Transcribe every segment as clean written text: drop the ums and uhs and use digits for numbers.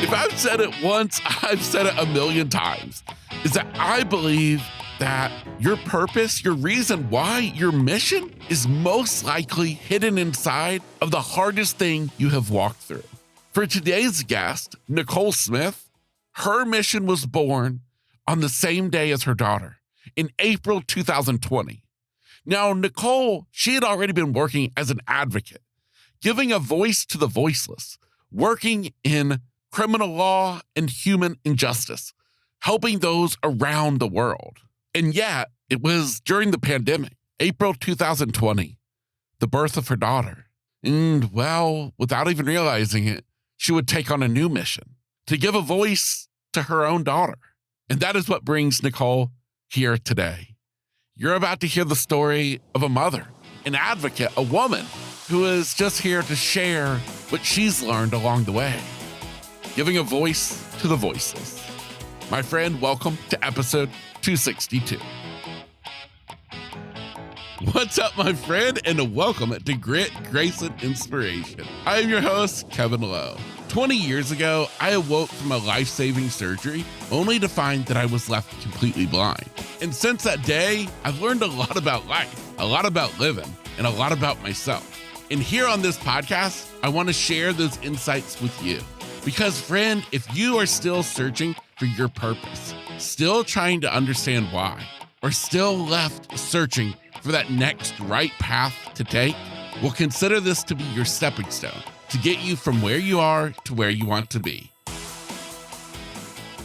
If I've said it once, I've said it a million times, is that I believe that your purpose, your reason why, your mission is most likely hidden inside of the hardest thing you have walked through. For today's guest, Nicole Smith, her mission was born on the same day as her daughter in April 2020. Now, Nicole, she had already been working as an advocate, giving a voice to the voiceless, working in criminal law and human injustice, helping those around the world. And yet, it was during the pandemic, April 2020, the birth of her daughter. And well, without even realizing it, she would take on a new mission to give a voice to her own daughter. And that is what brings Nicole here today. You're about to hear the story of a mother, an advocate, a woman who is just here to share what she's learned along the way, giving a voice to the voiceless. My friend, welcome to episode 262. What's up, my friend, and welcome to Grit, Grace, and Inspiration. I am your host, Kevin Lowe. 20 years ago, I awoke from a life-saving surgery only to find that I was left completely blind. And since that day, I've learned a lot about life, a lot about living, and a lot about myself. And here on this podcast, I want to share those insights with you. Because, friend, if you are still searching for your purpose, still trying to understand why, or still left searching for that next right path to take, well, consider this to be your stepping stone to get you from where you are to where you want to be.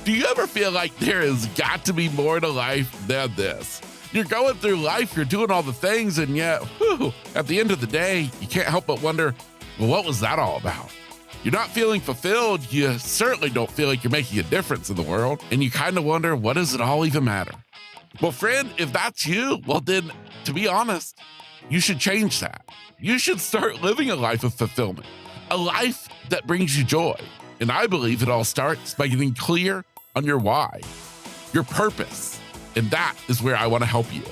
Do you ever feel like there has got to be more to life than this? You're going through life, you're doing all the things, and yet, at the end of the day, you can't help but wonder, well, what was that all about? You're not feeling fulfilled. You certainly don't feel like you're making a difference in the world. And you kind of wonder, what does it all even matter? Well, friend, if that's you, well, then, to be honest, you should change that. You should start living a life of fulfillment, a life that brings you joy. And I believe it all starts by getting clear on your why, your purpose. And that is where I want to help you.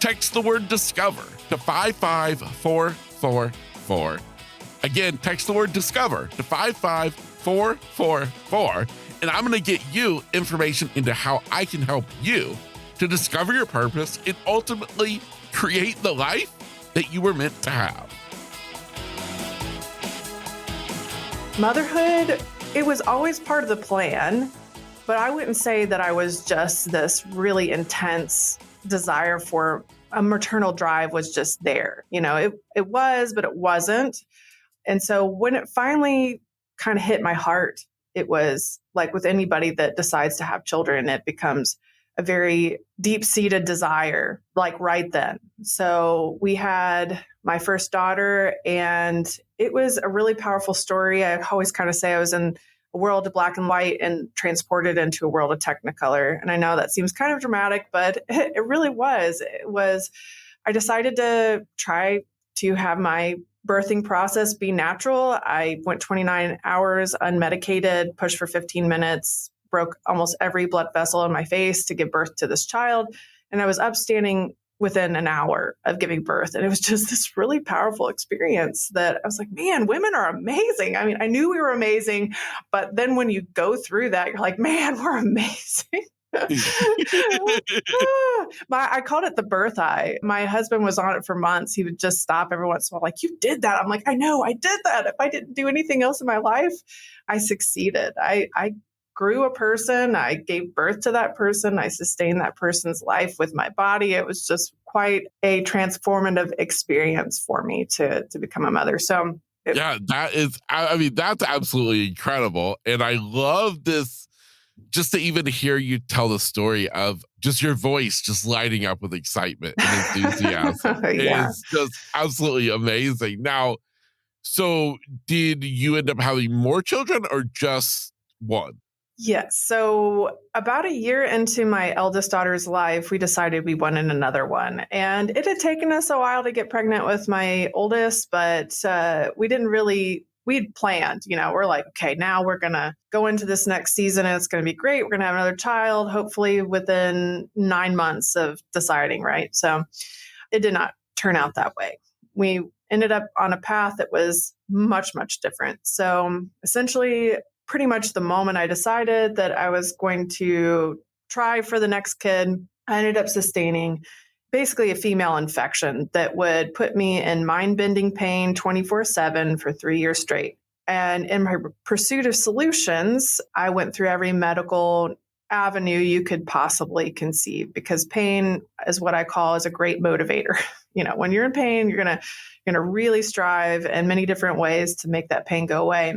Text the word discover to 55444. Again, text the word discover to 55444. And I'm going to get you information into how I can help you to discover your purpose and ultimately create the life that you were meant to have. Motherhood, it was always part of the plan, but I wouldn't say that I was just this really intense desire for a maternal drive was just there. You know, it was, but it wasn't. And so when it finally kind of hit my heart, it was like with anybody that decides to have children, it becomes a very deep-seated desire, like right then. So we had my first daughter, and it was a really powerful story. I always kind of say I was in a world of black and white and transported into a world of Technicolor. And I know that seems kind of dramatic, but it really was. I decided to try to have my birthing process be natural. I went 29 hours unmedicated, pushed for 15 minutes, broke almost every blood vessel in my face to give birth to this child. And I was upstanding within an hour of giving birth. And it was just this really powerful experience that I was like, man, women are amazing. I mean, I knew we were amazing, but then when you go through that, you're like, man, we're amazing. I called it the birth eye. My husband was on it for months. He would just stop every once in a while, like, you did that. I'm like, I know, I did that. If I didn't do anything else in my life, I succeeded. I grew a person. I gave birth to that person. I sustained that person's life with my body. It was just quite a transformative experience for me to become a mother. So yeah, that's absolutely incredible. And I love this, just to even hear you tell the story of just your voice just lighting up with excitement and enthusiasm. Yeah. It's just absolutely amazing. Now, so did you end up having more children or just one? Yes. So about a year into my eldest daughter's life, we decided we wanted another one. And it had taken us a while to get pregnant with my oldest, but we'd planned, we're like, okay, now we're going to go into this next season and it's going to be great. We're going to have another child, hopefully within 9 months of deciding, right? So it did not turn out that way. We ended up on a path that was much, much different. So essentially, pretty much the moment I decided that I was going to try for the next kid, I ended up sustaining basically a female infection that would put me in mind-bending pain 24/7 for 3 years straight. And in my pursuit of solutions, I went through every medical avenue you could possibly conceive, because pain is what I call is a great motivator. When you're in pain, you're gonna really strive in many different ways to make that pain go away.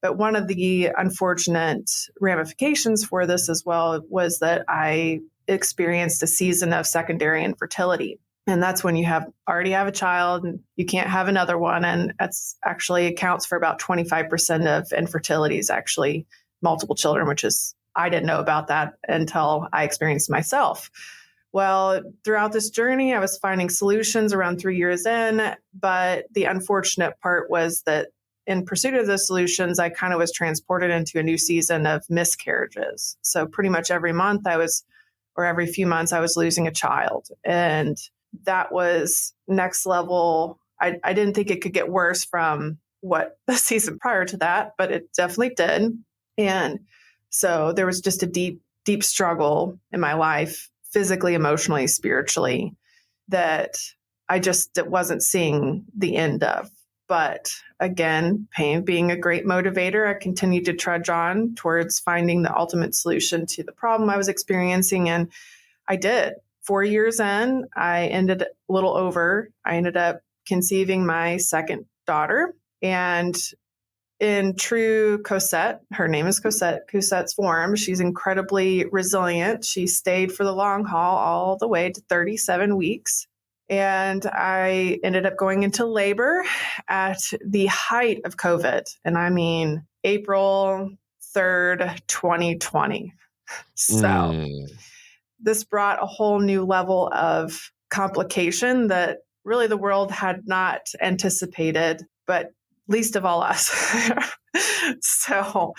But one of the unfortunate ramifications for this as well was that I experienced a season of secondary infertility. And that's when you already have a child and you can't have another one. And that's actually accounts for about 25% of infertility is actually multiple children, which is, I didn't know about that until I experienced myself. Well, throughout this journey, I was finding solutions around 3 years in, but the unfortunate part was that in pursuit of those solutions, I kind of was transported into a new season of miscarriages. So pretty much every month or every few months, I was losing a child. And that was next level. I didn't think it could get worse from what the season prior to that, but it definitely did. And so there was just a deep, deep struggle in my life, physically, emotionally, spiritually, that I just wasn't seeing the end of. But again, pain being a great motivator, I continued to trudge on towards finding the ultimate solution to the problem I was experiencing. And I did. 4 years in, I ended up conceiving my second daughter. And in true Cosette, her name is Cosette's form, she's incredibly resilient. She stayed for the long haul all the way to 37 weeks. And I ended up going into labor at the height of COVID. And I mean, April 3rd, 2020. So this brought a whole new level of complication that really the world had not anticipated, but least of all us. So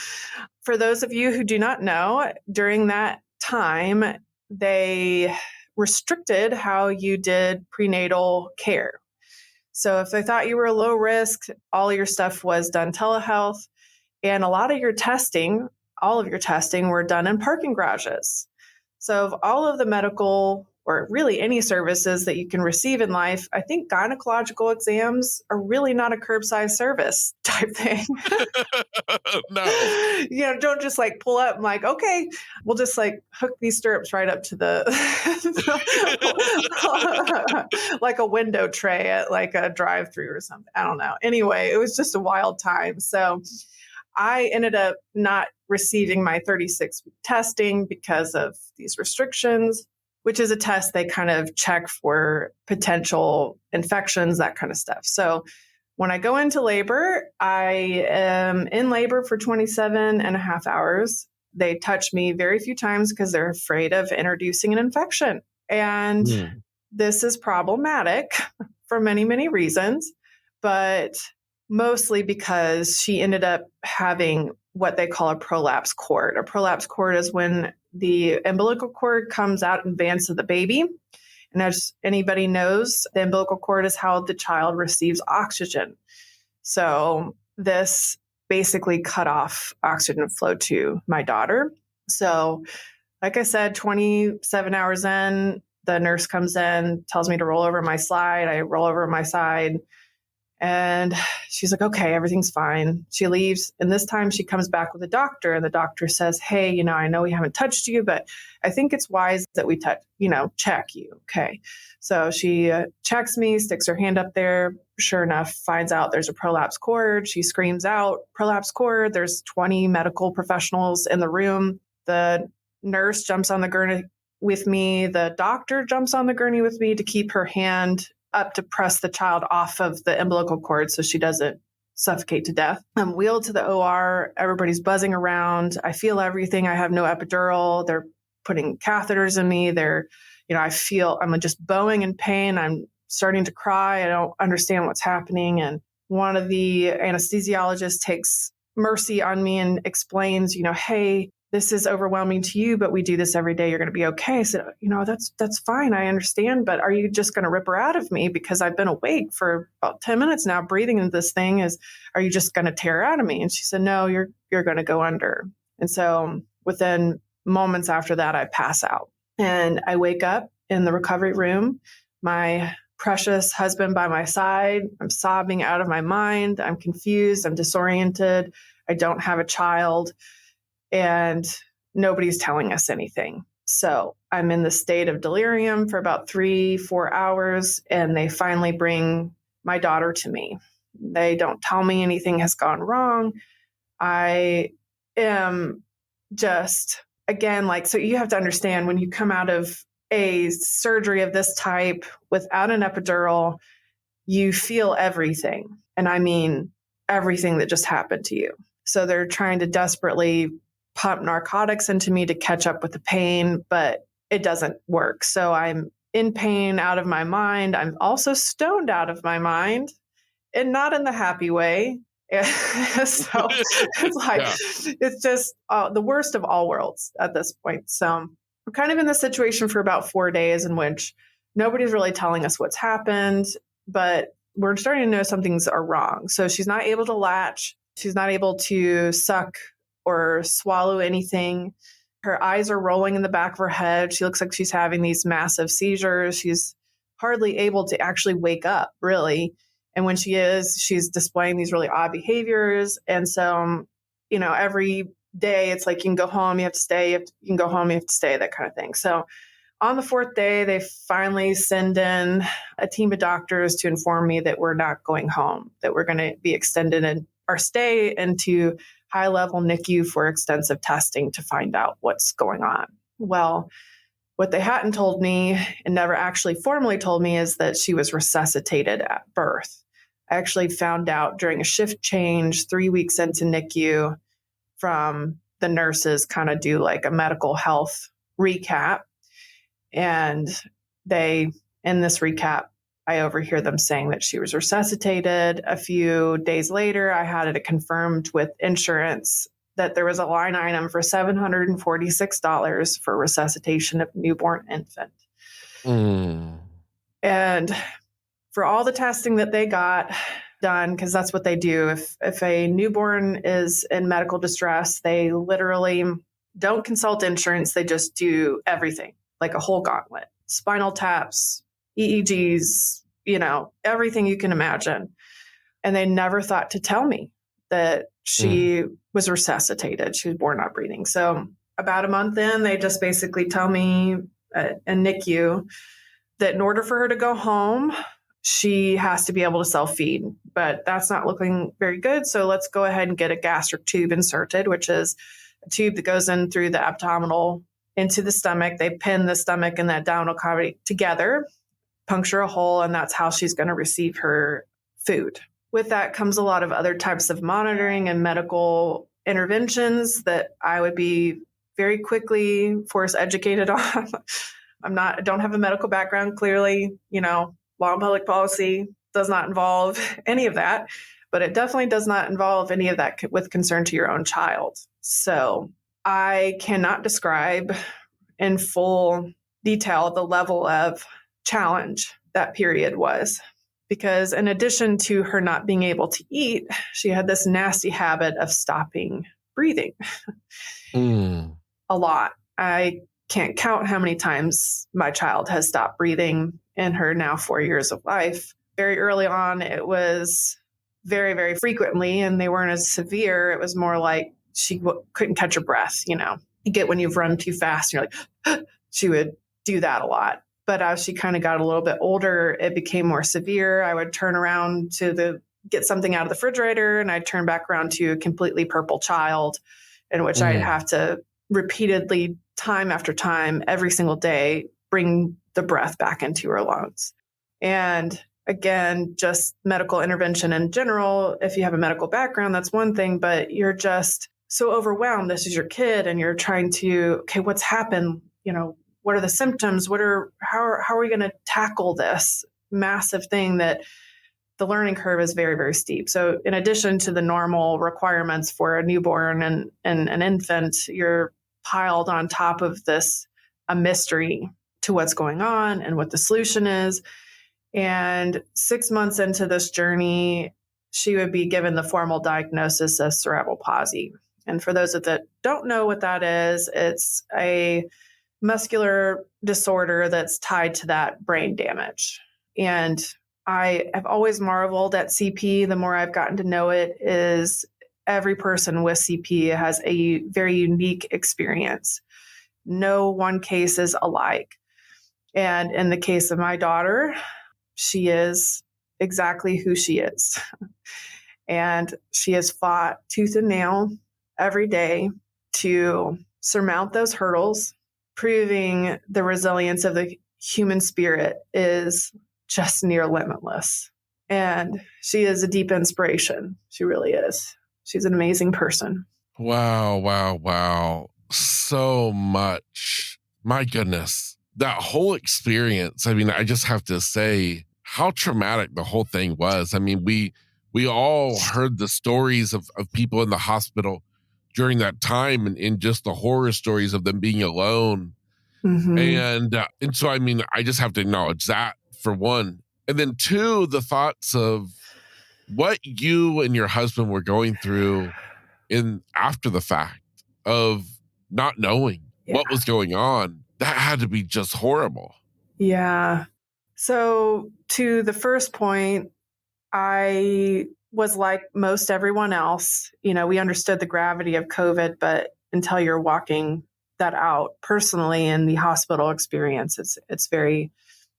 for those of you who do not know, during that time, they restricted how you did prenatal care. So if they thought you were low risk, all your stuff was done telehealth, and a lot of your testing, all of your testing were done in parking garages. So of all of the medical or really any services that you can receive in life, I think gynecological exams are really not a curbside service type thing. No. Don't just like pull up and like, okay, we'll just like hook these stirrups right up to the, like a window tray at like a drive-through or something. I don't know. Anyway, it was just a wild time. So I ended up not receiving my 36-week testing because of these restrictions, which is a test they kind of check for potential infections, that kind of stuff. So when I go into labor, I am in labor for 27 and a half hours. They touch me very few times because they're afraid of introducing an infection. And this is problematic for many, many reasons, but mostly because she ended up having what they call a prolapse cord. A prolapse cord is when the umbilical cord comes out in advance of the baby. And as anybody knows, the umbilical cord is how the child receives oxygen. So this basically cut off oxygen flow to my daughter. So like I said, 27 hours in, the nurse comes in, tells me to roll over my side. I roll over my side. And she's like, okay, everything's fine. She leaves. And this time she comes back with a doctor, and the doctor says, hey, I know we haven't touched you, but I think it's wise that we check you. Okay. So she checks me, sticks her hand up there. Sure enough, finds out there's a prolapse cord. She screams out, prolapse cord. There's 20 medical professionals in the room. The nurse jumps on the gurney with me. The doctor jumps on the gurney with me to keep her hand up to press the child off of the umbilical cord so she doesn't suffocate to death. I'm wheeled to the OR. Everybody's buzzing around. I feel everything. I have no epidural. They're putting catheters in me. I'm just bowing in pain. I'm starting to cry. I don't understand what's happening. And one of the anesthesiologists takes mercy on me and explains, hey, this is overwhelming to you, but we do this every day. You're going to be okay. I said, that's fine. I understand. But are you just going to rip her out of me because I've been awake for about 10 minutes now, breathing into this thing? Are you just going to tear her out of me? And she said, no, you're going to go under. And so within moments after that, I pass out and I wake up in the recovery room. My precious husband by my side. I'm sobbing out of my mind. I'm confused. I'm disoriented. I don't have a child. And nobody's telling us anything. So I'm in the state of delirium for about 3-4 hours, and they finally bring my daughter to me. They don't tell me anything has gone wrong. I am just, again, so you have to understand when you come out of a surgery of this type without an epidural, you feel everything. And I mean, everything that just happened to you. So they're trying to desperately pump narcotics into me to catch up with the pain, but it doesn't work. So I'm in pain, out of my mind. I'm also stoned out of my mind, and not in the happy way. So it's just the worst of all worlds at this point. So we're kind of in this situation for about 4 days in which nobody's really telling us what's happened, but we're starting to know some things are wrong. So she's not able to latch. She's not able to suck or swallow anything. Her eyes are rolling in the back of her head. She looks like she's having these massive seizures. She's hardly able to actually wake up, really. And when she is, she's displaying these really odd behaviors. And so, every day it's like, you can go home, you have to stay, you can go home, you have to stay, that kind of thing. So on the 4th day, they finally send in a team of doctors to inform me that we're not going home, that we're going to be extended in our stay into high-level NICU for extensive testing to find out what's going on. Well, what they hadn't told me and never actually formally told me is that she was resuscitated at birth. I actually found out during a shift change 3 weeks into NICU from the nurses, kind of do like a medical health recap. And in this recap, I overhear them saying that she was resuscitated. A few days later, I had it confirmed with insurance that there was a line item for $746 for resuscitation of newborn infant. And for all the testing that they got done, because that's what they do. If a newborn is in medical distress, they literally don't consult insurance. They just do everything, like a whole gauntlet. Spinal taps, EEGs, everything you can imagine. And they never thought to tell me that she was resuscitated. She was born not breathing. So about a month in, they just basically tell me in NICU that in order for her to go home, she has to be able to self-feed, but that's not looking very good. So let's go ahead and get a gastric tube inserted, which is a tube that goes in through the abdominal into the stomach. They pin the stomach and the abdominal cavity together, puncture a hole, and that's how she's going to receive her food. With that comes a lot of other types of monitoring and medical interventions that I would be very quickly force educated on. I don't have a medical background, clearly, law and public policy does not involve any of that, but it definitely does not involve any of that with concern to your own child. So I cannot describe in full detail the level of challenge that period was, because in addition to her not being able to eat, she had this nasty habit of stopping breathing a lot. I can't count how many times my child has stopped breathing in her now 4 years of life. Very early on, it was very, very frequently, and they weren't as severe. It was more like she couldn't catch her breath. You get when you've run too fast, you're like, she would do that a lot. But as she kind of got a little bit older, it became more severe. I would turn around to get something out of the refrigerator, and I'd turn back around to a completely purple child, in which I'd have to repeatedly, time after time, every single day, bring the breath back into her lungs. And again, just medical intervention in general, if you have a medical background, that's one thing, but you're just so overwhelmed. This is your kid, and you're trying to, okay, what's happened? What are the symptoms? How are we going to tackle this massive thing that the learning curve is very, very steep. So in addition to the normal requirements for a newborn and an infant, you're piled on top of this, a mystery to what's going on and what the solution is. And 6 months into this journey, she would be given the formal diagnosis of cerebral palsy. And for those that don't know what that is, it's a muscular disorder that's tied to that brain damage. And I have always marveled at CP. The more I've gotten to know it, is every person with CP has a very unique experience. No one case is alike. And in the case of my daughter, she is exactly who she is. And she has fought tooth and nail every day to surmount those hurdles, proving the resilience of the human spirit is just near limitless. And she is a deep inspiration. She really is. She's an amazing person. Wow, wow, wow. So much. My goodness. That whole experience, I mean, I just have to say how traumatic the whole thing was. I mean, we all heard the stories of people in the hospital during that time and just the horror stories of them being alone. Mm-hmm. And so, I mean, I just have to acknowledge that for one. And then two, the thoughts of what you and your husband were going through in after the fact of not knowing what was going on. That had to be just horrible. Yeah. So to the first point, I was like most everyone else. You know, we understood the gravity of COVID, but until you're walking that out personally in the hospital experience, it's very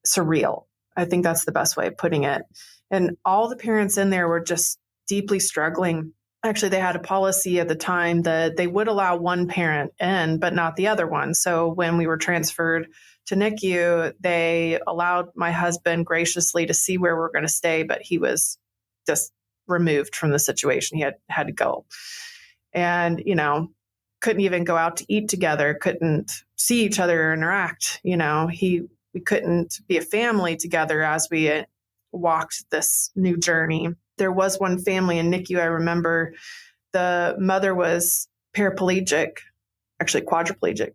surreal. I think that's the best way of putting it. And all the parents in there were just deeply struggling. Actually, they had a policy at the time that they would allow one parent in, but not the other one. So when we were transferred to NICU, they allowed my husband graciously to see where we're going to stay, but he was just removed from the situation. He had to go. And, you know, couldn't even go out to eat together, couldn't see each other or interact. You know, we couldn't be a family together as we walked this new journey. There was one family in NICU, I remember the mother was paraplegic, actually quadriplegic.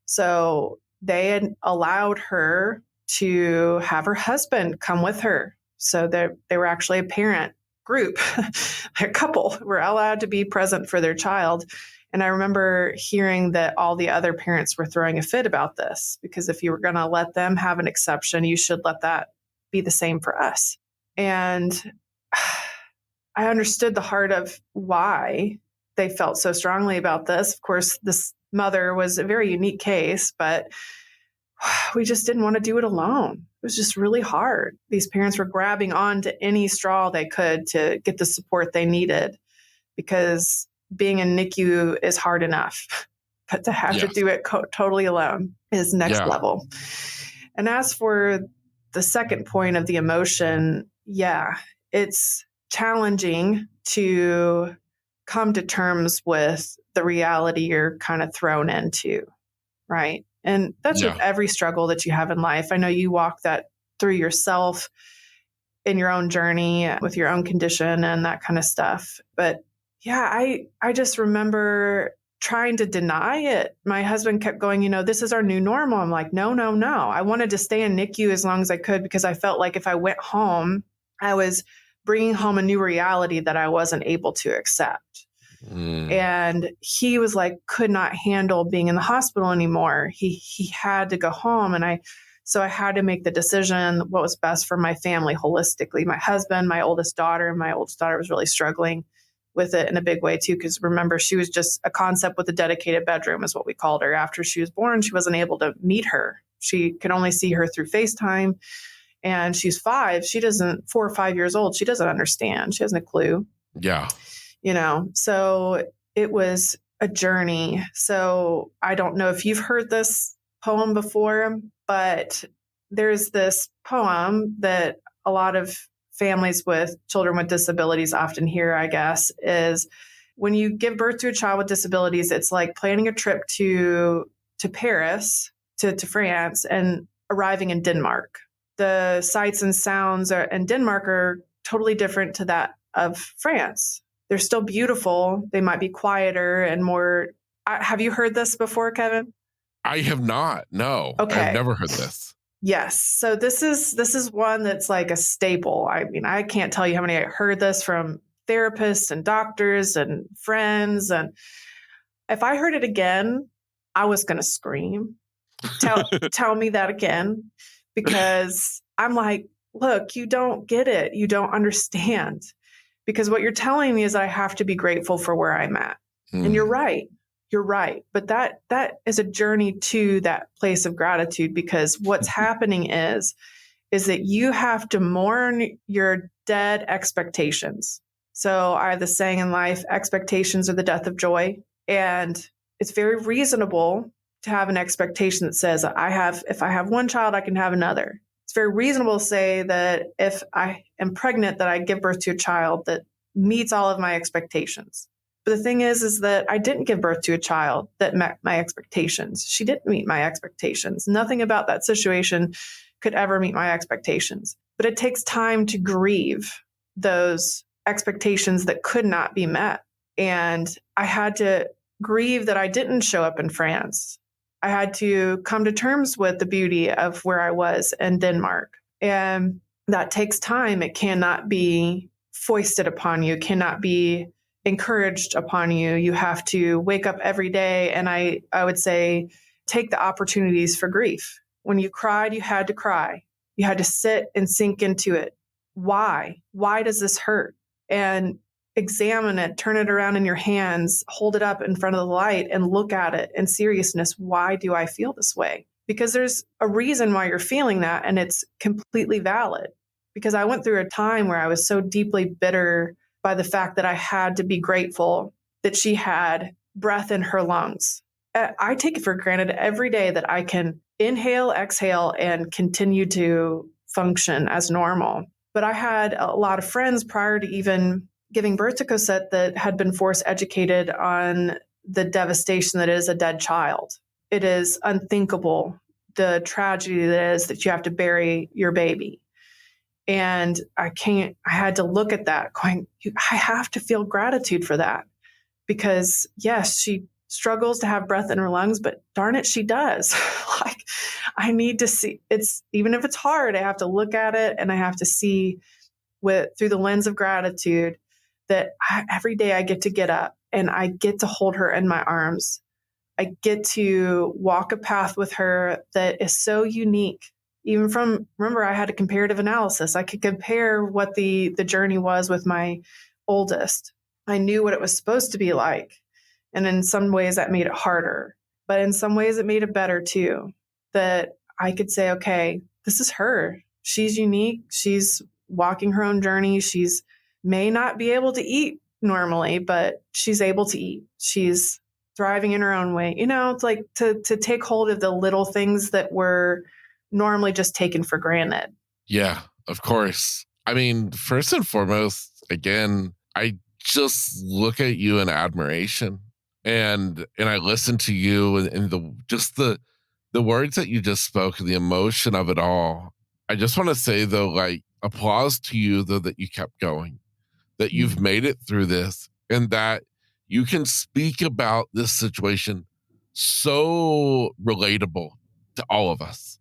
So they had allowed her to have her husband come with her. So they were actually a parent group, a couple were allowed to be present for their child. And I remember hearing that all the other parents were throwing a fit about this, because if you were going to let them have an exception, you should let that be the same for us. And I understood the heart of why they felt so strongly about this. Of course, this mother was a very unique case, but we just didn't want to do it alone. It was just really hard. These parents were grabbing on to any straw they could to get the support they needed, because being in NICU is hard enough, but to have to do it totally alone is next level. And as for the second point of the emotion, it's challenging to come to terms with the reality you're kind of thrown into, right? And that's with every struggle that you have in life. I know you walk that through yourself in your own journey with your own condition and that kind of stuff. But I just remember trying to deny it. My husband kept going, this is our new normal. I'm like, no. I wanted to stay in NICU as long as I could, because I felt like if I went home, I was bringing home a new reality that I wasn't able to accept. And he was like, could not handle being in the hospital anymore. He had to go home. And so I had to make the decision what was best for my family holistically. My husband, my oldest daughter was really struggling with it in a big way too. Because remember, she was just a concept with a dedicated bedroom is what we called her. After she was born, she wasn't able to meet her. She could only see her through FaceTime. And she's 4 or 5 years old. She doesn't understand. She hasn't a clue. Yeah. So it was a journey. So I don't know if you've heard this poem before, but there's this poem that a lot of families with children with disabilities often hear, I guess, is when you give birth to a child with disabilities, it's like planning a trip to Paris, to France, and arriving in Denmark. The sights and sounds in Denmark are totally different to that of France. They're still beautiful. They might be quieter and more Have you heard this before, Kevin? I have not. No, I've Okay. never heard this. Yes. So this is one that's like a staple. I mean, I can't tell you how many I heard this from therapists and doctors and friends. And if I heard it again, I was going to scream. Tell me that again, because I'm like, look, you don't get it. You don't understand. Because what you're telling me is I have to be grateful for where I'm at. And you're Mm. right. You're right. But that is a journey to that place of gratitude, because what's happening is that you have to mourn your dead expectations. So I have this saying in life, expectations are the death of joy. And it's very reasonable to have an expectation that says, if I have one child, I can have another. It's very reasonable to say that if I am pregnant, that I give birth to a child that meets all of my expectations. But the thing is that I didn't give birth to a child that met my expectations. She didn't meet my expectations. Nothing about that situation could ever meet my expectations. But it takes time to grieve those expectations that could not be met. And I had to grieve that I didn't show up in France. I had to come to terms with the beauty of where I was in Denmark. And that takes time. It cannot be foisted upon you, cannot be encouraged upon you. You have to wake up every day. And I would say, take the opportunities for grief. When you cried, you had to cry. You had to sit and sink into it. Why? Why does this hurt? And examine it, turn it around in your hands, hold it up in front of the light and look at it in seriousness. Why do I feel this way? Because there's a reason why you're feeling that, and it's completely valid. Because I went through a time where I was so deeply bitter by the fact that I had to be grateful that she had breath in her lungs. I take it for granted every day that I can inhale, exhale, and continue to function as normal. But I had a lot of friends prior to even giving birth to Cosette that had been force educated on the devastation that is a dead child. It is unthinkable, the tragedy that is that you have to bury your baby. And I had to look at that going, I have to feel gratitude for that, because yes, she struggles to have breath in her lungs, but darn it, she does. Like, I need to see it's, even if it's hard, I have to look at it and I have to see through the lens of gratitude that every day I get up and I get to hold her in my arms. I get to walk a path with her that is so unique. Even remember, I had a comparative analysis. I could compare what the journey was with my oldest. I knew what it was supposed to be like. And in some ways that made it harder, but in some ways it made it better too. That I could say, okay, this is her. She's unique. She's walking her own journey. She's may not be able to eat normally, but she's able to eat. She's thriving in her own way. It's like to take hold of the little things that were normally just taken for granted. Yeah, of course. I mean, first and foremost, again, I just look at you in admiration, and I listen to you and the words that you just spoke and the emotion of it all. I just want to say though, like, applause to you though, that you kept going, that you've made it through this, and that you can speak about this situation so relatable to all of us.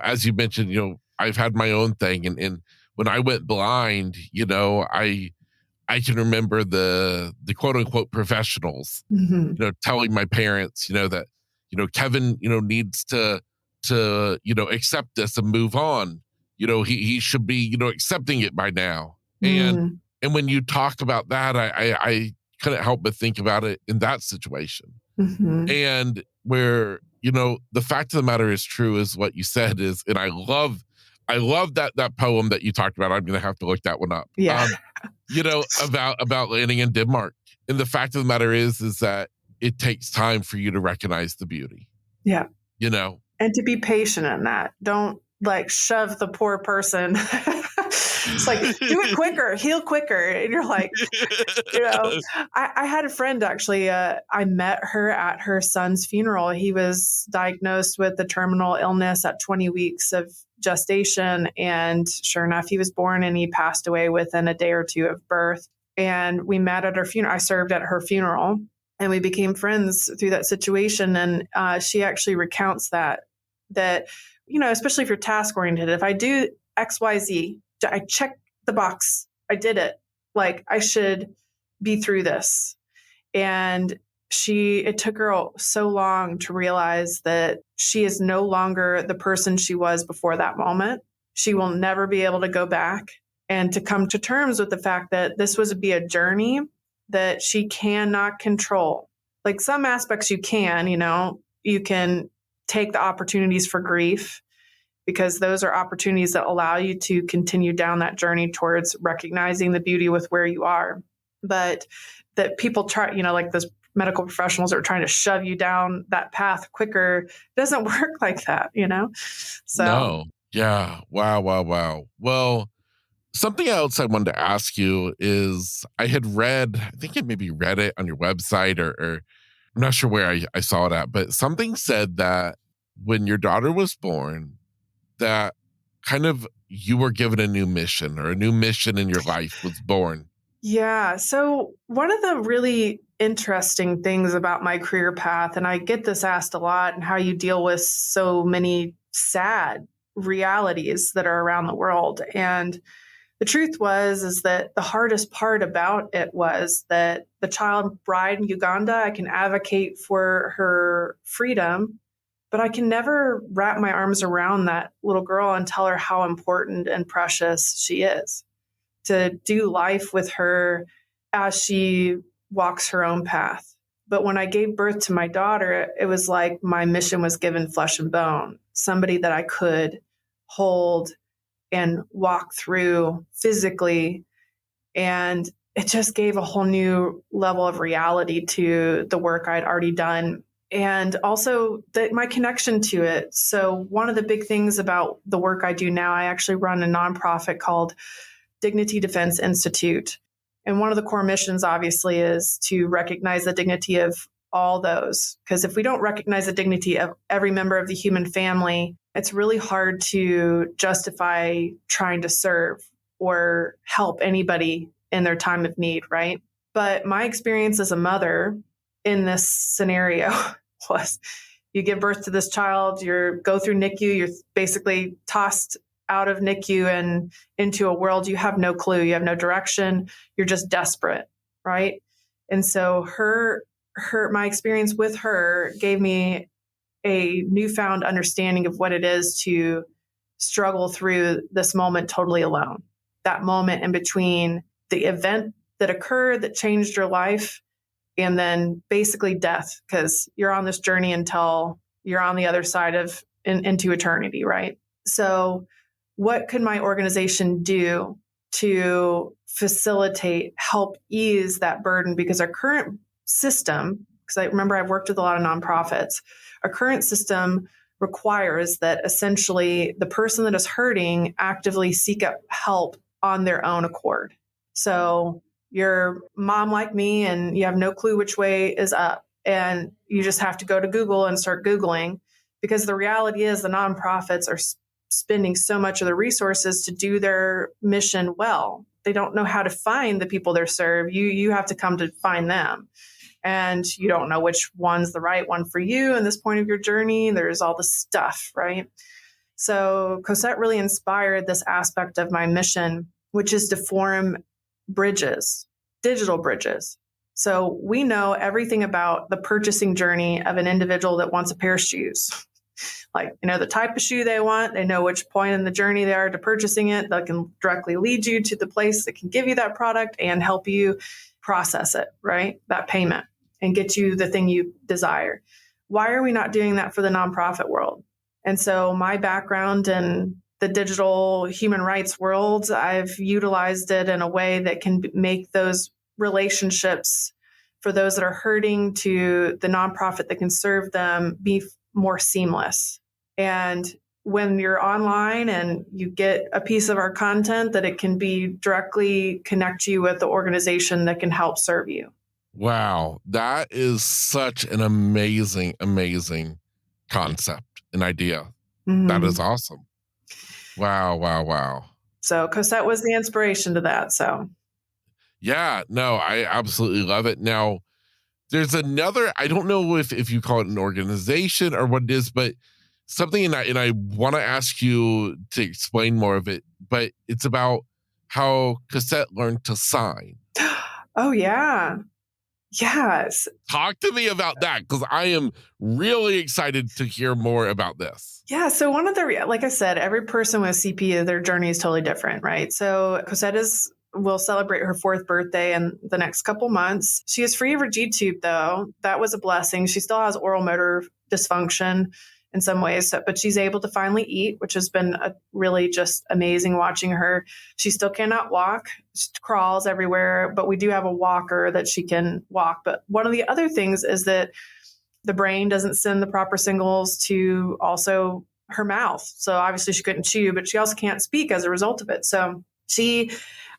As you mentioned, I've had my own thing, and when I went blind, I can remember the quote unquote professionals, Mm-hmm. telling my parents, that, Kevin, needs to, accept this and move on. He should be, accepting it by now. Mm-hmm. And when you talk about that, I couldn't help but think about it in that situation. Mm-hmm. And where, the fact of the matter is true is what you said is, and I love that poem that you talked about. I'm going to have to look that one up. Yeah. About landing in Denmark. And the fact of the matter is that it takes time for you to recognize the beauty. Yeah. You know, And to be patient in that. Don't like shove the poor person. It's like, do it quicker, heal quicker. And you're like, I had a friend actually, I met her at her son's funeral. He was diagnosed with a terminal illness at 20 weeks of gestation. And sure enough, he was born and he passed away within a day or two of birth. And we met at her funeral. I served at her funeral. And we became friends through that situation. And she actually recounts that, especially if you're task oriented, if I do XYZ, I check the box, I did it. Like, I should be through this. And it took her so long to realize that she is no longer the person she was before that moment. She will never be able to go back, and to come to terms with the fact that this was be a journey that she cannot control. Like, some aspects you can, you can take the opportunities for grief, because those are opportunities that allow you to continue down that journey towards recognizing the beauty with where you are. But that people try, like those medical professionals are trying to shove you down that path quicker. It doesn't work like that, So, No. Yeah. Wow. Wow. Wow. Well, something else I wanted to ask you is I had read, I think I maybe read it on your website, or I'm not sure where I saw it at, but something said that when your daughter was born, that kind of you were given a new mission, or a new mission in your life was born. yeah. So, one of the really interesting things about my career path, and I get this asked a lot, and how you deal with so many sad realities that are around the world. And the truth is that the hardest part about it was that the child bride in Uganda, I can advocate for her freedom, but I can never wrap my arms around that little girl and tell her how important and precious she is, to do life with her as she walks her own path. But when I gave birth to my daughter, it was like my mission was given flesh and bone, somebody that I could hold and walk through physically. And it just gave a whole new level of reality to the work I'd already done, and also my connection to it. So one of the big things about the work I do now, I actually run a nonprofit called Dignity Defense Institute. And one of the core missions, obviously, is to recognize the dignity of all those. Because if we don't recognize the dignity of every member of the human family, it's really hard to justify trying to serve or help anybody in their time of need, right? But my experience as a mother in this scenario was, you give birth to this child, you go through NICU, you're basically tossed out of NICU and into a world you have no clue, you have no direction, you're just desperate, right? And so my experience with her gave me a newfound understanding of what it is to struggle through this moment totally alone. That moment in between the event that occurred that changed your life, and then basically death, because you're on this journey until you're on the other side of into eternity, right? So what could my organization do to facilitate, help ease that burden? Because our current system, because I remember I've worked with a lot of nonprofits, our current system requires that essentially the person that is hurting actively seek out help on their own accord. So you're mom like me and you have no clue which way is up, and you just have to go to Google and start Googling, because the reality is the nonprofits are spending so much of the resources to do their mission well. They don't know how to find the people they serve. You have to come to find them. And you don't know which one's the right one for you in this point of your journey. There's all the stuff, right? So Cosette really inspired this aspect of my mission, which is to form bridges, digital bridges. So we know everything about the purchasing journey of an individual that wants a pair of shoes. Like, the type of shoe they want, they know which point in the journey they are to purchasing it. They can directly lead you to the place that can give you that product and help you process it, right? That payment, and get you the thing you desire. Why are we not doing that for the nonprofit world? And so my background in the digital human rights world, I've utilized it in a way that can make those relationships for those that are hurting to the nonprofit that can serve them be more seamless. And when you're online and you get a piece of our content, that it can be directly connect you with the organization that can help serve you. Wow. That is such an amazing, amazing concept and idea. Mm-hmm. That is awesome. Wow, wow, wow. So Cosette was the inspiration to that. So yeah, no, I absolutely love it. Now, there's another, I don't know if you call it an organization or what it is, but something, and I want to ask you to explain more of it, but it's about how Cassette learned to sign. Oh, yeah. Yes. Talk to me about that, because I am really excited to hear more about this. Yeah. So one of the, like I said, every person with CP, their journey is totally different, right? So Cosette will celebrate her 4th birthday in the next couple months. She is free of her G-tube, though. That was a blessing. She still has oral motor dysfunction in some ways, but she's able to finally eat, which has been really just amazing watching her. She still cannot walk. She crawls everywhere, but we do have a walker that she can walk. But one of the other things is that the brain doesn't send the proper signals to also her mouth. So obviously she couldn't chew, but she also can't speak as a result of it. So she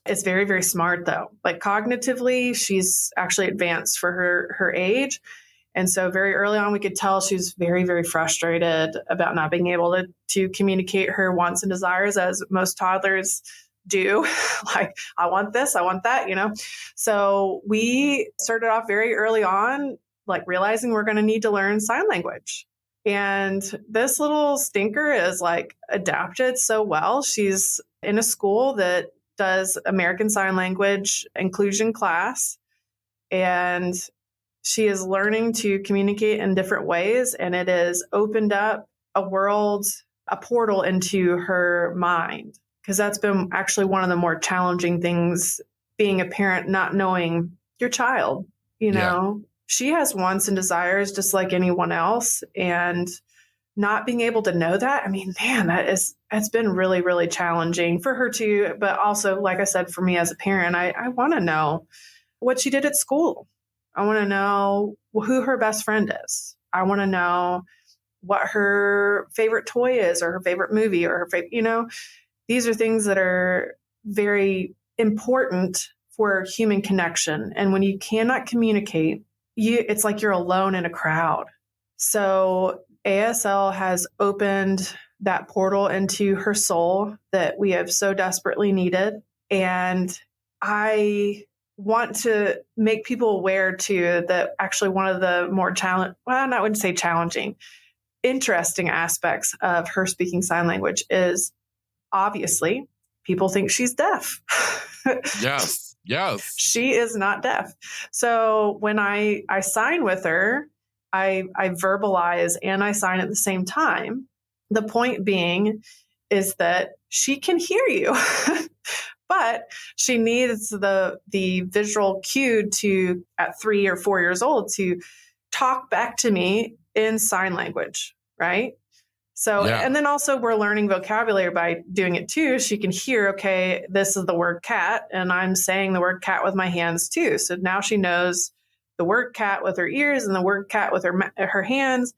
is very, very smart, though. Like cognitively, she's actually advanced for her age. And so very early on, we could tell she was very, very frustrated about not being able to communicate her wants and desires, as most toddlers do. Like, I want this, I want that, So we started off very early on, like realizing we're going to need to learn sign language. And this little stinker is like adapted so well. She's in a school that does American Sign Language inclusion class, and she is learning to communicate in different ways, and it has opened up a world, a portal into her mind, because that's been actually one of the more challenging things, being a parent, not knowing your child, She has wants and desires just like anyone else, and not being able to know that, I mean, man, it's been really, really challenging for her too. But also, like I said, for me as a parent, I want to know what she did at school. I want to know who her best friend is. I want to know what her favorite toy is, or her favorite movie, or her favorite, these are things that are very important for human connection. And when you cannot communicate, it's like you're alone in a crowd. So ASL has opened that portal into her soul that we have so desperately needed. And I want to make people aware too that actually one of the more I wouldn't say challenging, interesting aspects of her speaking sign language is, obviously, people think she's deaf. Yes. She is not deaf. So when I sign with her, I verbalize and I sign at the same time. The point being is that she can hear you, but she needs the visual cue to, at 3 or 4 years old, to talk back to me in sign language, right? So, Yeah. And then also we're learning vocabulary by doing it too. She can hear, okay, this is the word cat, and I'm saying the word cat with my hands too. So now she knows the word cat with her ears and the word cat with her hands.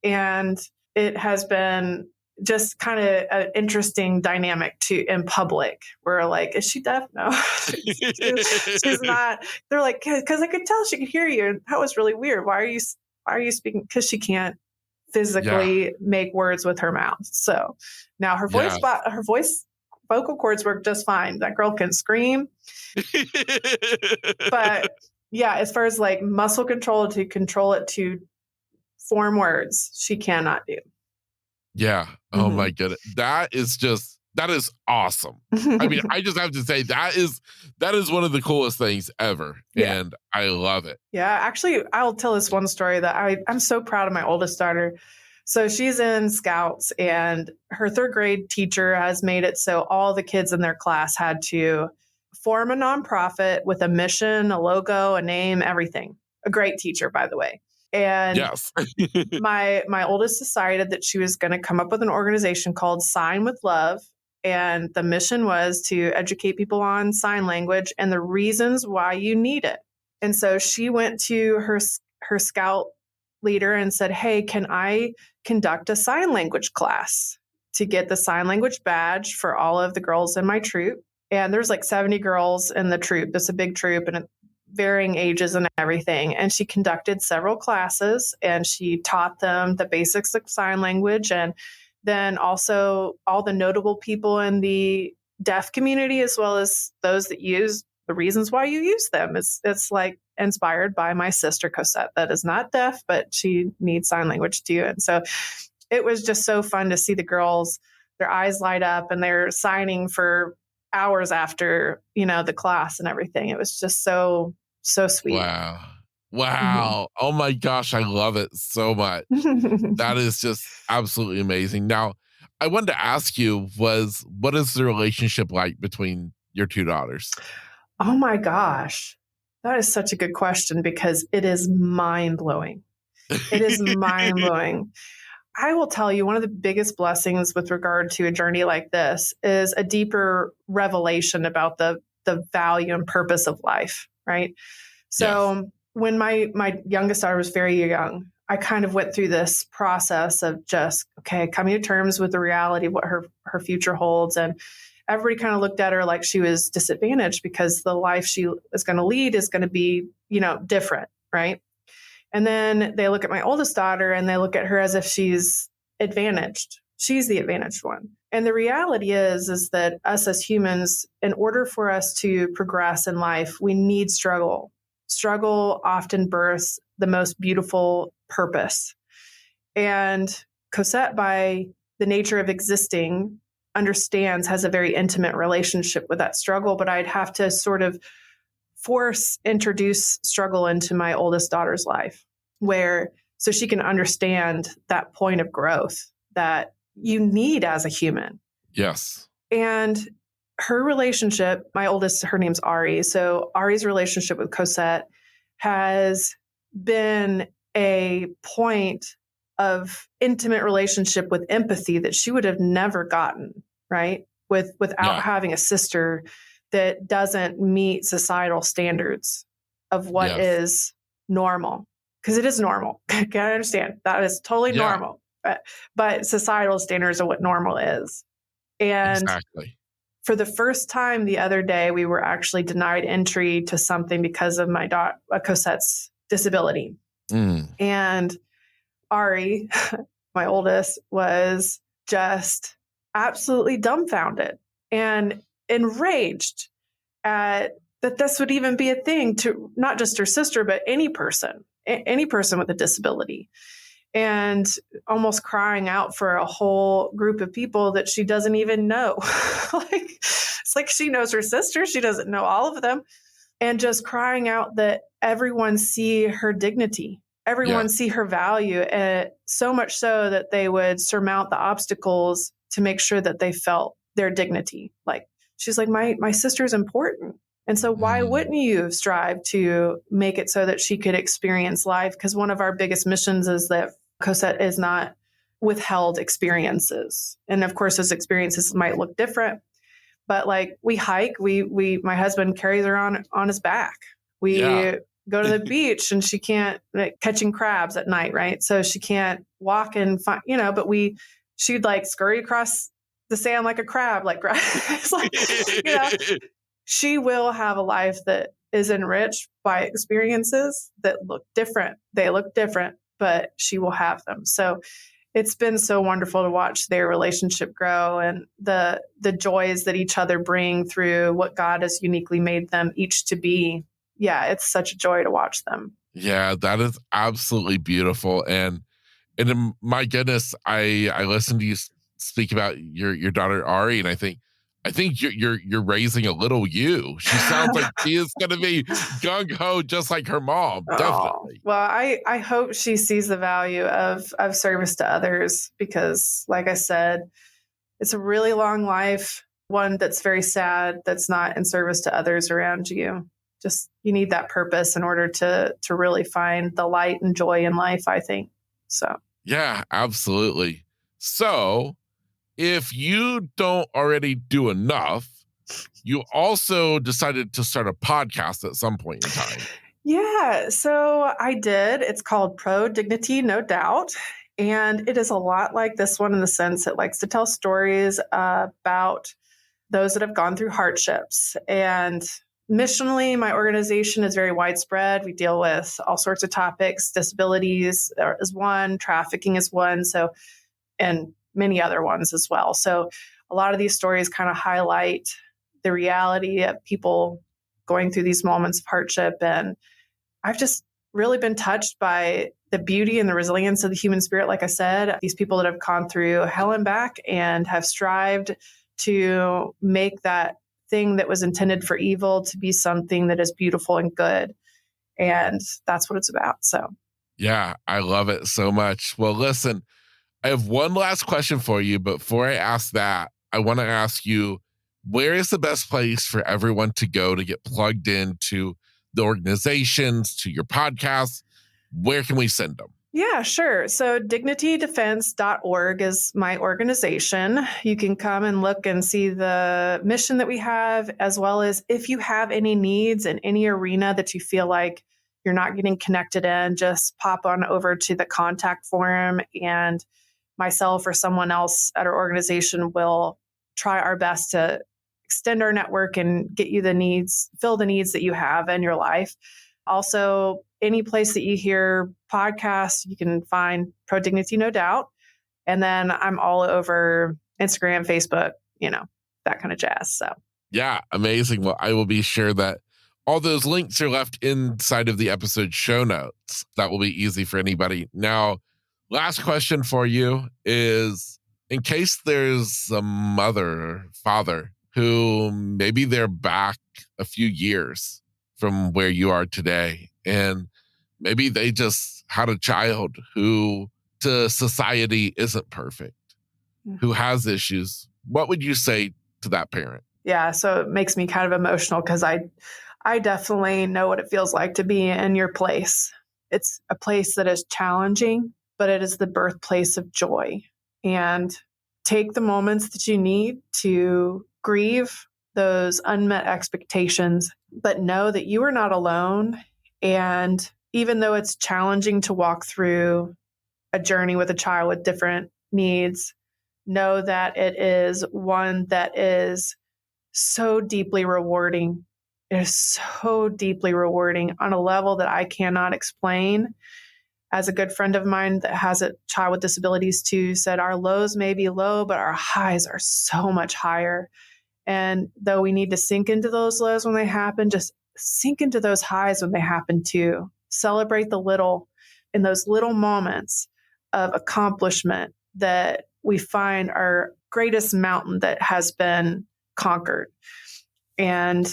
And it has been just kind of an interesting dynamic in public. We're like, is she deaf? No, she's not. They're like, because I could tell she could hear you. And that was really weird. Why are you speaking? Because she can't physically make words with her mouth. So now her voice vocal cords work just fine. That girl can scream. But yeah, as far as like muscle control to control it to form words, she cannot do. Yeah. Oh my goodness. That is awesome. I mean, I just have to say that is one of the coolest things ever. Yeah. And I love it. Yeah. Actually, I'll tell this one story that I'm so proud of my oldest daughter. So she's in Scouts, and her 3rd grade teacher has made it so all the kids in their class had to form a nonprofit with a mission, a logo, a name, everything. A great teacher, by the way. And yes. my oldest decided that she was going to come up with an organization called Sign with Love. And the mission was to educate people on sign language and the reasons why you need it. And so she went to her Scout leader and said, hey, can I conduct a sign language class to get the sign language badge for all of the girls in my troop? And there's like 70 girls in the troop. It's a big troop, and varying ages and everything. And she conducted several classes, and she taught them the basics of sign language, and then also all the notable people in the deaf community, as well as those that use the reasons why you use them. It's like inspired by my sister Cosette that is not deaf, but she needs sign language too. And so it was just so fun to see the girls, their eyes light up and they're signing for hours after, the class and everything. It was just so, so sweet. Wow. Mhm. Wow. Oh my gosh, I love it so much. That is just absolutely amazing. Now, I wanted to ask you what is the relationship like between your two daughters? Oh my gosh. That is such a good question because it is mind blowing. It is mind blowing. I will tell you, one of the biggest blessings with regard to a journey like this is a deeper revelation about the value and purpose of life, right? Yes. So when my youngest daughter was very young, I kind of went through this process of just, okay, coming to terms with the reality of what her future holds. And everybody kind of looked at her like she was disadvantaged because the life she is going to lead is going to be, different, right? And then they look at my oldest daughter and they look at her as if she's advantaged. She's the advantaged one. And the reality is that us as humans, in order for us to progress in life, we need struggle. Struggle often births the most beautiful purpose. And Cosette, by the nature of existing, has a very intimate relationship with that struggle, but I'd have to sort of introduce struggle into my oldest daughter's life so she can understand that point of growth that you need as a human. Yes. And her relationship, my oldest, her name's Ari. So Ari's relationship with Cosette has been a point of intimate relationship with empathy that she would have never gotten, right? Without Yeah. having a sister that doesn't meet societal standards of what Yes. is normal. Because it is normal. Can I understand? That is totally Yeah. normal. But societal standards of what normal is. And Exactly. for the first time the other day, we were actually denied entry to something because of my Cosette's disability. And Ari, my oldest, was just absolutely dumbfounded and enraged at that this would even be a thing to not just her sister, but any person with a disability, and almost crying out for a whole group of people that she doesn't even know. It's like she knows her sister. She doesn't know all of them. And just crying out that everyone see her dignity, everyone Yes. see her value, and so much so that they would surmount the obstacles to make sure that they felt their dignity. Like, she's like, my sister's important. And so why wouldn't you strive to make it so that she could experience life? Because one of our biggest missions is that Cosette is not withheld experiences. And of course, those experiences might look different. But like, we hike, my husband carries her on his back. Yeah. We go to the beach and she can't, catching crabs at night, right? So she can't walk and find, but she'd like scurry across the sand like a crab, like, it's like, she will have a life that is enriched by experiences that look different. They look different, but she will have them. So it's been so wonderful to watch their relationship grow and the joys that each other bring through what God has uniquely made them each to be. Yeah, it's such a joy to watch them. Yeah, that is absolutely beautiful. And my goodness, I listened to you speak about your daughter Ari, and I think you're raising a little you. She sounds like she is going to be gung ho, just like her mom. Oh, Definitely. well, I hope she sees the value of service to others because, like I said, it's a really long life, one that's very sad, that's not in service to others around you. Just, you need that purpose in order to really find the light and joy in life, I think. So, Yeah, absolutely. So, if you don't already do enough, you also decided to start a podcast at some point in time. yeah, so I did. It's called Pro Dignity, no doubt. And it is a lot like this one in the sense it likes to tell stories about those that have gone through hardships. And missionally, my organization is very widespread. We deal with all sorts of topics. Disabilities is one, trafficking is one, so, and many other ones as well. So a lot of these stories kind of highlight the reality of people going through these moments of hardship and I've just really been touched by the beauty and the resilience of the human spirit. Like I said, these people that have gone through hell and back and have strived to make that thing that was intended for evil to be something that is beautiful and good. And that's what it's about. So, Yeah, I love it so much. Well, listen, I have one last question for you. But before I ask that, I want to ask you, where is the best place for everyone to go to get plugged into the organizations, to your podcast? Where can we send them? yeah, sure. So dignitydefense.org is my organization. You can come and look and see the mission that we have, as well as if you have any needs in any arena that you feel like you're not getting connected in, just pop on over to the contact form, and myself or someone else at our organization will try our best to extend our network and get you the needs, fill the needs that you have in your life. Also, any place that you hear podcasts, you can find Pro Dignity, no doubt. And then I'm all over Instagram, Facebook, that kind of jazz. So, Yeah, amazing. Well, I will be sure that all those links are left inside of the episode show notes. That will be easy for anybody. Now, last question for you is, in case there's a mother or father who maybe they're back a few years from where you are today, and maybe they just had a child who to society isn't perfect, who has issues, what would you say to that parent? yeah, so it makes me kind of emotional because I definitely know what it feels like to be in your place. It's a place that is challenging, but it is the birthplace of joy. And take the moments that you need to grieve those unmet expectations, but know that you are not alone. And even though it's challenging to walk through a journey with a child with different needs, know that it is one that is so deeply rewarding. It is so deeply rewarding on a level that I cannot explain. As a good friend of mine that has a child with disabilities too said, our lows may be low, but our highs are so much higher. And though we need to sink into those lows when they happen, just sink into those highs when they happen too. Celebrate the little, in those little moments of accomplishment that we find our greatest mountain that has been conquered. And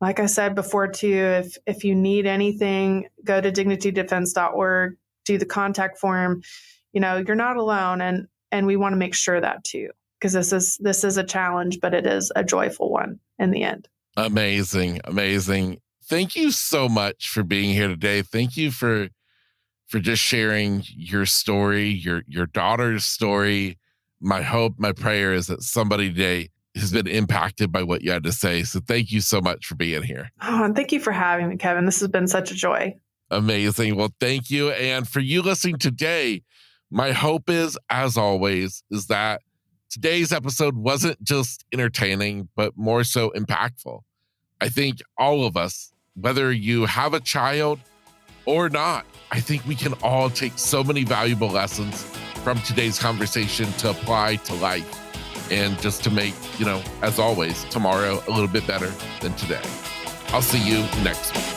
like I said before too, if you need anything, go to dignitydefense.org, do the contact form. You're not alone, and we want to make sure that too, because this is a challenge, but it is a joyful one in the end. Amazing. Thank you so much for being here today. Thank you for just sharing your story, your daughter's story. My hope, my prayer is that somebody today has been impacted by what you had to say. So thank you so much for being here. Oh, and thank you for having me, Kevin. This has been such a joy. Amazing. Well, thank you. And for you listening today, my hope is, as always, is that today's episode wasn't just entertaining, but more so impactful. I think all of us, whether you have a child or not, I think we can all take so many valuable lessons from today's conversation to apply to life and just to make, as always, tomorrow a little bit better than today. I'll see you next week.